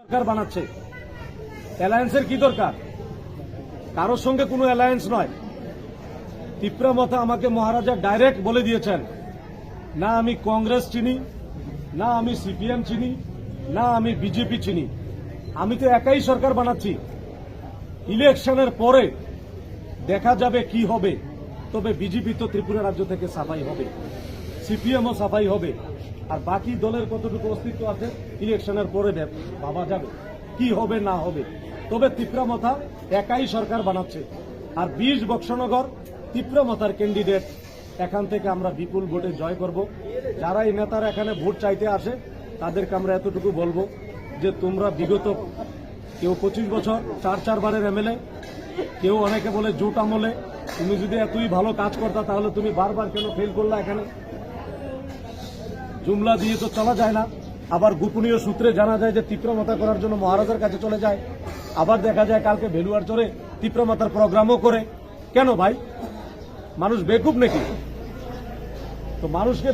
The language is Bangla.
সরকার বানাচ্ছে, অ্যালায়েন্সের কি দরকার? কারোর সঙ্গে কোনো অ্যালায়েন্স নয়। তীব্রমতা আমাকে মহারাজা ডাইরেক্ট বলে দিয়েছেন, না আমি কংগ্রেস চিনি, না আমি সিপিএম চিনি, না আমি বিজেপি চিনি। আমি তো একাই সরকার বানাচ্ছি। ইলেকশনের পরে দেখা যাবে কি হবে। তবে বিজেপি তো ত্রিপুরা রাজ্য থেকে সাফাই হবে, সিপিএমও সাফাই হবে, আর বাকি দলের কতটুকু অস্তিত্ব আছে ইলেকশনের পরে ভাবা যাবে কি হবে না হবে। তবে তীব্রমতা একাই সরকার বানাচ্ছে, আর 20 বক্সনগর তীব্রমতার ক্যান্ডিডেট। এখান থেকে আমরা বিপুল ভোটে জয় করব। যারা এই নেতারা এখানে ভোট চাইতে আসে তাদেরকে আমরা এতটুকু বলবো যে তোমরা বিগত কেউ 25 বছর 4 বারের এমএলএ, কেউ অনেকে বলে জোট আমলে। তুমি যদি এতই ভালো কাজ করতা তাহলে তুমি বারবার কেন ফেল করলা? এখানে জুমলা দিয়ে তো চলা যায় না। আবার গোপনীয় সূত্রে জানা যায় যে তীব্রমতা করার জন্য মহারাজার কাছে চলে যায়। আবার দেখা যায় কালকে ভেলুয়ার চরে তীব্রমতার প্রোগ্রামও করে। কেন ভাই, মানুষ বেকুব নাকি? তো মানুষকে